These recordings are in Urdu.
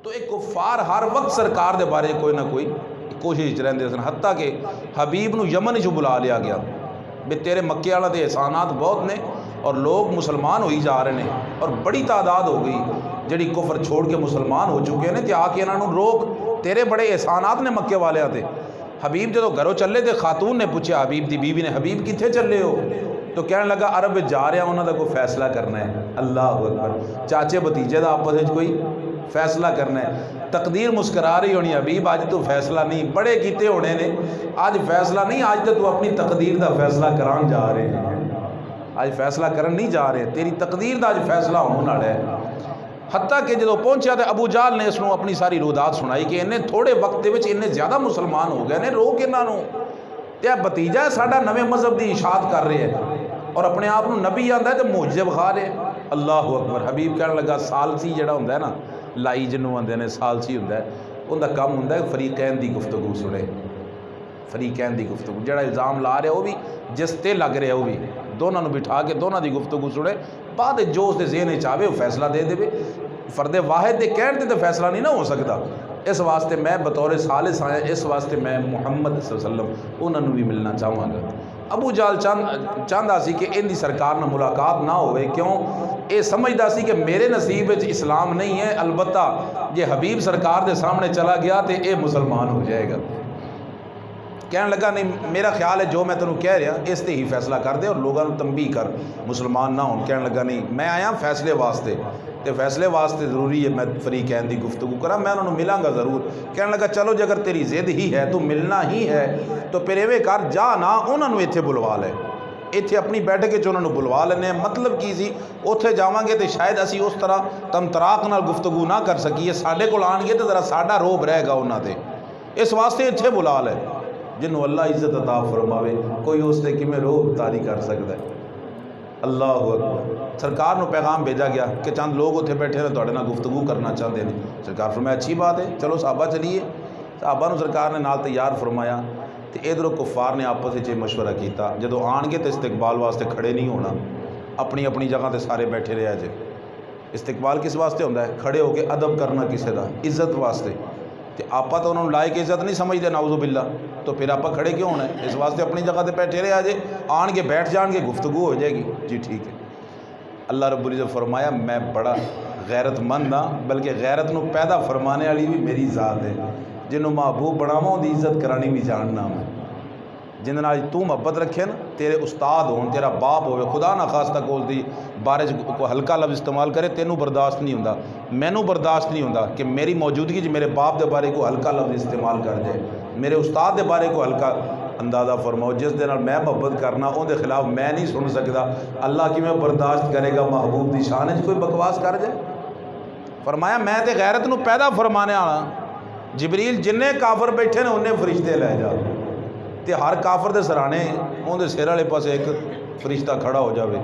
تو ایک کفار ہر وقت سرکار دے بارے کوئی نہ کوئی کوشش رہندے سن، حتیٰ کہ حبیب نو یمن چ بلا لیا گیا بھی تیرے مکے والا دے احسانات بہت نے اور لوگ مسلمان ہوئی جا رہے ہیں اور بڑی تعداد ہو گئی جڑی کفر چھوڑ کے مسلمان ہو چکے ہیں، تے آ کے انہوں روک، تیرے بڑے احسانات نے مکے والیاں تے۔ حبیب جدو گھروں چلے تے خاتون نے پوچھا حبیب دی بیوی نے، حبیب کتھے چلے ہو؟ تو کہنے لگا عرب جا رہا انہوں دا کوئی فیصلہ کرنا ہے۔ اللہ اکبر، چاچے بھتیجے دا آپس وچ کوئی فیصلہ کرنا ہے۔ تقدیر مسکرا رہی ہونی، حبیب آج تو فیصلہ نہیں، بڑے کیتے ہونے نے، آج فیصلہ نہیں، آج تو اپنی تقدیر دا فیصلہ کران جا رہے ہیں، آج فیصلہ کرن نہیں جا رہے، تیری تقدیر دا آج فیصلہ ہونے والا ہے۔ حتیٰ کہ جدو پہنچیا تو ابو جہل نے اس کو اپنی ساری رودات سنائی کہ انہیں تھوڑے وقت وچ انہیں زیادہ مسلمان ہو گئے نے، روک انہوں تے بھتیجا ہے ساڈا نویں مذہب دی اشاعت کر رہے ہیں اور اپنے آپ کو نبی آندا ہے تو معجزے بخا رہے ہیں۔ اللہ اکبر۔ حبیب کہنے لگا سالسی جڑا ہوندا ہے نا، لائی جنوں آندے نے سالسی ہوندا ہے، ان دا کام ہوندا ہے فریقین دی گفتگو سنے، فریقین دی گفتگو، جڑا الزام لا رہا ہے وہ بھی جس تے لگ رہا ہے وہ بھی، دونوں نے بٹھا کے دونوں دی گفتگو سنے، بعد جو اس دے ذہن چاہے وہ فیصلہ دے دے۔ فرد واحد دے کہن تے فیصلہ نہیں نہ ہو سکتا، اس واسطے میں بطور ثالث آیا، اس واسطے میں محمد صلی اللہ علیہ وسلم انہوں نے بھی ملنا چاہوں گا۔ ابو جہل چاہتا سی کہ ان دی سرکار نہ ملاقات نہ ہوئے، کیوں؟ اے سمجھدا سی کہ میرے نصیب وچ اسلام نہیں ہے، البتہ یہ حبیب سرکار دے سامنے چلا گیا تے اے مسلمان ہو جائے گا۔ کہنے لگا نہیں، میرا خیال ہے جو میں تینوں کہہ رہا اس تے ہی فیصلہ کر دے اور لوگوں نے تنبیہ کر مسلمان نہ ہوں۔ کہنے لگا نہیں، میں آیا فیصلے واسطے، تے فیصلے واسطے ضروری ہے میں فریقین دی گفتگو کرا، میں انہوں نے ملاں گا ضرور۔ کہنے لگا چلو جے اگر تیری ضد ہی ہے تو ملنا ہی ہے تو پھر ایویں کر، جا نہ انہوں نے ایتھے بلوا لے، ایتھے اپنی بیٹھ کے انہوں نے بلوا لینے۔ مطلب کی سی اوتھے جاواں گے تو شاید اسی اس طرح تم تراق نال گفتگو نہ کر سکیے، ساڈے کول آن گے تو ذرا ساڈا روب رہے گا انہاں تے، اس واسطے ایتھے بلا لے۔ جنوں اللہ عزت عطا فرماوے کوئی اس تے کیویں روب طاری کر سکتا ہے۔ اللہ اکبر۔ سرکار نو پیغام بھیجا گیا کہ چند لوگ اتنے بیٹھے نے تواڈے نال گفتگو کرنا چاہتے ہیں۔ سرکار فرمایا اچھی بات ہے، چلو صحابہ چلیے۔ صحابہ نو سرکار نے نال تیار فرمایا تے ادھروں کفار نے آپس وچ مشورہ کیتا، جدو آن گے تو استقبال واسطے کھڑے نہیں ہونا، اپنی اپنی جگہ تے سارے بیٹھے رہے جے۔ استقبال کس واسطے ہوندا ہے؟ کھڑے ہو کے ادب کرنا کسی دا، عزت واسطے۔ تے آپا تو انہوں نے لائق عزت نہیں سمجھتے، نعوذ باللہ، تو پھر آپ کھڑے کیوں ہونا ہے؟ اس واسطے اپنی جگہ تے بیٹھے رہے جے، آن کے بیٹھ جان گے گفتگو ہو جائے گی۔ جی ٹھیک ہے۔ اللہ رب العزت فرمایا میں بڑا غیرت مند ہاں، بلکہ غیرت نو پیدا فرمانے والی بھی میری ذات ہے، جنہوں محبوب بناواں دی عزت کرانی بھی جاننا میں، جن نال تو محبت رکھے نا، تیرے استاد ہون، تیرا باپ ہوئے، خدا نہ خواستہ کو اس دی بارے کو ہلکا لفظ استعمال کرے، تینوں برداشت نہیں ہوندا، مینوں برداشت نہیں ہوندا کہ میری موجودگی جو میرے باپ دے بارے کو ہلکا لفظ استعمال کر جائے، میرے استاد دے بارے کو ہلکا اندازہ فرماؤ، جس دے نال میں محبت کرنا اون دے خلاف میں نہیں سن سکتا، اللہ کی میں برداشت کرے گا محبوب دی شان وچ کوئی بکواس کر جائے؟ فرمایا میں تے غیرت نو پیدا فرمانے والا، جبریل جننے کافر بیٹھے نے انہیں فرشتے لے جا، تے ہر کافر دے سرانے اون دے سر والے پاسے ایک فرشتہ کھڑا ہو جاوے،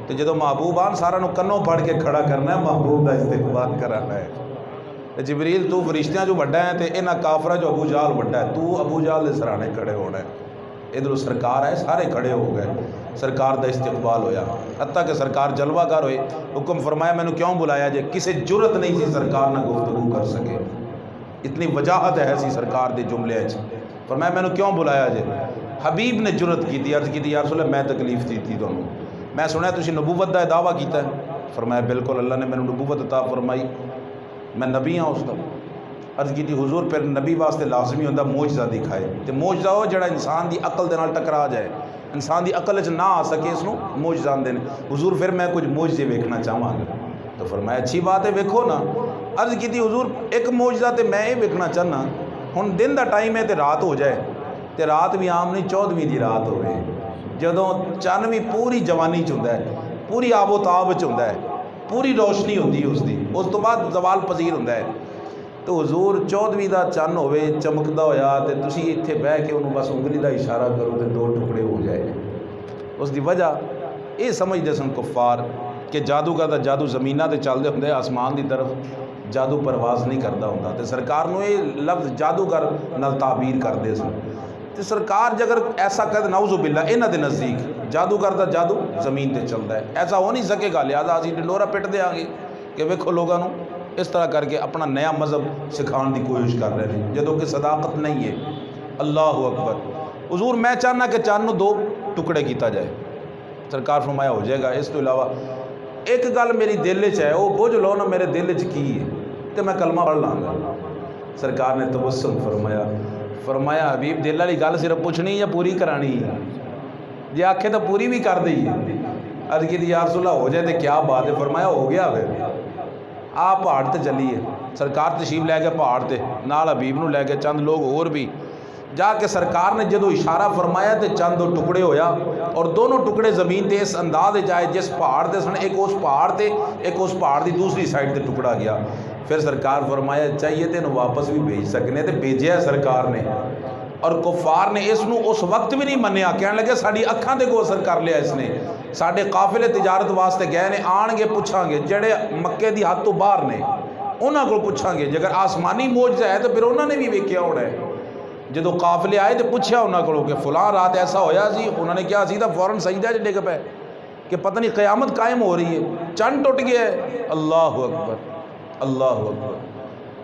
تے جدو محبوب آن سارا نو کنوں پھڑ کے کھڑا کرنا ہے، محبوب دا استقبال کرانا ہے۔ جبریل تو فرشتیاں جو بڑا ہے تے انہاں کافراں جو ابو جہل بڑا ہے، تو ابو جہل دے سرانے کھڑے ہونا ہے۔ ادھر سرکار آئے، سارے کھڑے ہو گئے، سرکار دا استقبال ہویا، حتیٰ کہ سرکار جلوہ گر ہوئے، حکم فرمایا میں نے کیوں بلایا جے؟ کسے جرت نہیں سی سرکار نہ گفتگو کر سکے، اتنی وجاہت ہے سی سرکار دے جملے اچ۔ فرمایا میں نے کیوں بلایا جے؟ حبیب نے جرت کی تھی، عرض کی تھی یا رسول اللہ میں تکلیف دی تھی تانوں، میں سنیا تسی نبوت دا دعویٰ کیتا ہے۔ فرمایا بالکل، اللہ نے میں نے نبوت عطا فرمائی، میں نبی ہاں اس دا۔ عرض کی تھی حضور پھر نبی واسطے لازمی ہوندہ معجزہ دکھائے، تے معجزہ ہو جڑا انسان دی عقل دے نال ٹکرا جائے، انسان دی عقل وچ نہ آ سکے، اس نو معجزہ آندے نے۔ حضور پھر میں کچھ معجزے ویکھنا چاہواں گا، تو فرمایا اچھی بات ہے ویکھو نا۔ عرض کی تھی حضور ایک معجزہ تے میں یہ ویکھنا چاہنا، ہن دن دا ٹائم ہے تے رات ہو جائے، تے رات بھی عام نہیں 14ویں دی رات ہوئے، جدوں چن بھی پوری جوانی چ ہوندا ہے، پوری آب و تاب چ ہوندا ہے، پوری روشنی ہوندی ہے اس دی، اس تو بعد زوال پذیر ہوندا ہے۔ تو حضور 14ویں دا چن ہوئے چمکدا ہویا تے تسی ایتھے بہ کے انہوں بس انگلی دا اشارہ کرو تے 2 ٹکڑے ہو جائے۔ اس دی وجہ یہ سمجھدے سن کفار کہ جادوگر دا جادو زمیناں تے چلدے ہوندے، آسمان دی طرف جادو پرواز نہیں کردا ہوندا، تے سرکار نو یہ لفظ جادوگر نال تعبیر کردے سن۔ تے سرکار جگر ایسا کر نعوذ باللہ انہاں دے نزدیک جادوگر دا جادو زمین تے چلدا ہے، ایسا ہو نہیں سکے گا، لہذا اسی ڈنڈورا پٹ دیاں گے کہ ویکھو لوگاں نو اس طرح کر کے اپنا نیا مذہب سکھان کی کوشش کر رہے ہیں جدوں کہ صداقت نہیں ہے۔ اللہ اکبر۔ حضور میں چاہنا کہ چند دو ٹکڑے کیتا جائے، سرکار فرمایا ہو جائے گا۔ اس تو علاوہ ایک گل میری دل چ ہے، وہ بوجھ لو نا میرے دل چ کی ہے تو میں کلمہ پڑھ لاں گا۔ سرکار نے تبسم فرمایا حبیب دل والی گل صرف پوچھنی یا پوری کرانی ہے؟ جی آکھے تو پوری بھی کر دئیے۔ عرض کی یا رسول اللہ ہو جائے تو کیا بات ہے؟ فرمایا ہو گیا پھر آپ پہاڑ تے چلیے۔ سرکار تشریف لے گئے پہاڑ تے، نال حبیب نو لے کے چند لوگ اور بھی جا کے سرکار نے جدو اشارہ فرمایا تو چند دو ٹکڑے ہویا، اور دونوں ٹکڑے زمین تے اس انداز جائے جس پہاڑ تے سن، ایک اس پہاڑ تے ایک اس پہاڑ دی دوسری سائڈ تے ٹکڑا گیا۔ پھر سرکار فرمایا چاہیے تے واپس بھی بھیج سکنے، تے بھیجیا سرکار نے۔ اور کفار نے اس نو اس وقت بھی نہیں منیا، کہنے لگے ساڈی اکھاں تے کو اثر کر لیا اس نے، ساڈے قافلے تجارت واسطے گئے نے، آن گے پوچھاں گے جڑے مکے دی حد تو باہر نے انہاں کو پوچھاں گے، جے اگر آسمانی معجزہ ہے تو پھر انہوں نے بھی ویکھیا ہونا ہے۔ جدو قافلے آئے تو پوچھا انہوں کو کہ فلاں رات ایسا ہویا سی، انہوں نے کیا سیدھا فوراً سجدہ چ ڈگ پے کہ پتہ نہیں قیامت قائم ہو رہی ہے، چند ٹوٹ گیا ہے۔ اللہ اکبر، اللہ اکبر۔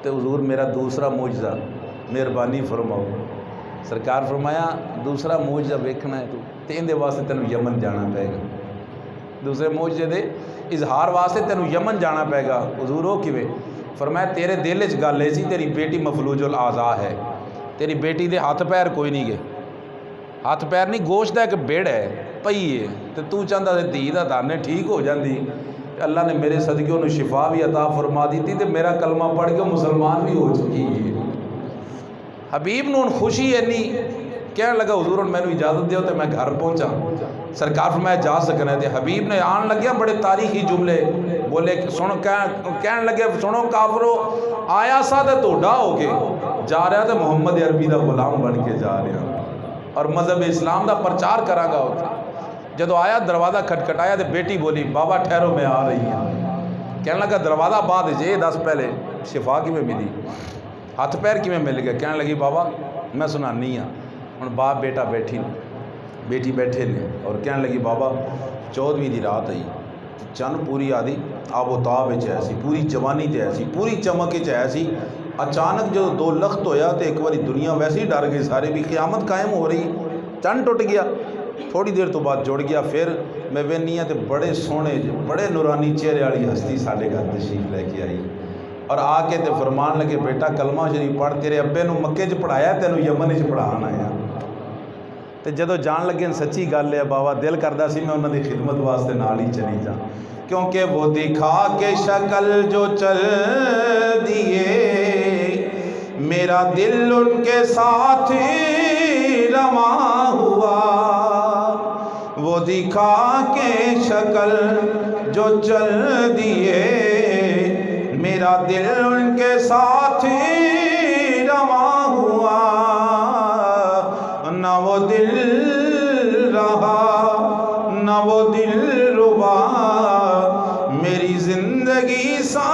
تو حضور میرا دوسرا معجزہ مہربانی فرماؤ۔ سرکار فرمایا دوسرا معجزہ ویکھنا ہے تو اندے واسطے تینوں یمن جانا پائے گا، دوسرے معجزے دے اظہار واسطے تینوں یمن جانا پائے گا۔ حضور ہو کیویں؟ فرمایا تیرے دل چ گل سی تیری بیٹی مفلوج الاعضاء ہے، تیری بیٹی دے ہاتھ پیر کوئی نہیں گے، ہاتھ پیر نہیں، گوشت ہے کہ بیڑ ہے پئی ہے، تو چاہتا ہے دھی دا دانے ٹھیک ہو جاندی، اللہ نے میرے صدقے انہوں شفا بھی عطا فرما دی تھی، تو میرا کلمہ پڑھ کے مسلمان بھی ہو چکی ہے۔ حبیب نو خوشی ہے نہیں، کہنے لگا حضور میں نے اجازت دیو تو میں گھر پہنچا۔ سرکار فرمایا جا سکنا ہے، تے حبیب نے آن لگیا بڑے تاریخی جملے بولے، سنو کہنے لگے سنو کافرو، آیا سا تے توڑا ہو کے جا رہا تے محمد عربی دا غلام بن کے جا رہا اور مذہب اسلام دا پرچار کرا گا ہوتا۔ جدو آیا دروازہ کھٹکھٹایا تے بیٹی بولی بابا ٹھہرو میں آ رہی ہوں۔ کہنے لگا دروازہ بعد جے دس پہلے شفا کی میں ملی، ہاتھ پیر کی میں مل گیا؟ کہنے لگی بابا میں سنانی ہاں۔ ہن باپ بیٹا بیٹی بیٹھے نے اور کہنے لگی بابا 14ویں دی رات آئی، چند پوری آدھی آب و تاب ایسی، پوری جوانی تے ایسی، پوری چمک ایسی، اچانک جو دو لخت ہویا تو ایک باری دنیا ویسے ہی ڈر گئی سارے بھی، قیامت قائم ہو رہی، چند ٹوٹ گیا، تھوڑی دیر تو بعد جڑ گیا۔ پھر میں وینی ہاں تے بڑے سونے بڑے نورانی چہرے والی ہستی سارے گھر تشریف لے کے آئی اور آ کے تے فرمان لگے بیٹا کلمہ شریف پڑھ، تیرے ابے نو مکے چ پڑھایا تینوں یمن چ پڑھان آیا۔ تے جدو جان لگے سچی گل ہے بابا، دل کردا سی میں انہاں دی خدمت واسطے نال ہی چلی جا، کیونکہ وہ دکھا کے شکل جو چل دیے میرا دل ان کے ساتھ رواں ہوا، وہ دکھا کے شکل جو چل دیے میرا دل ان کے ساتھ رواں ہوا، نہ وہ دل رہا نہ وہ دل ربا، میری زندگی سا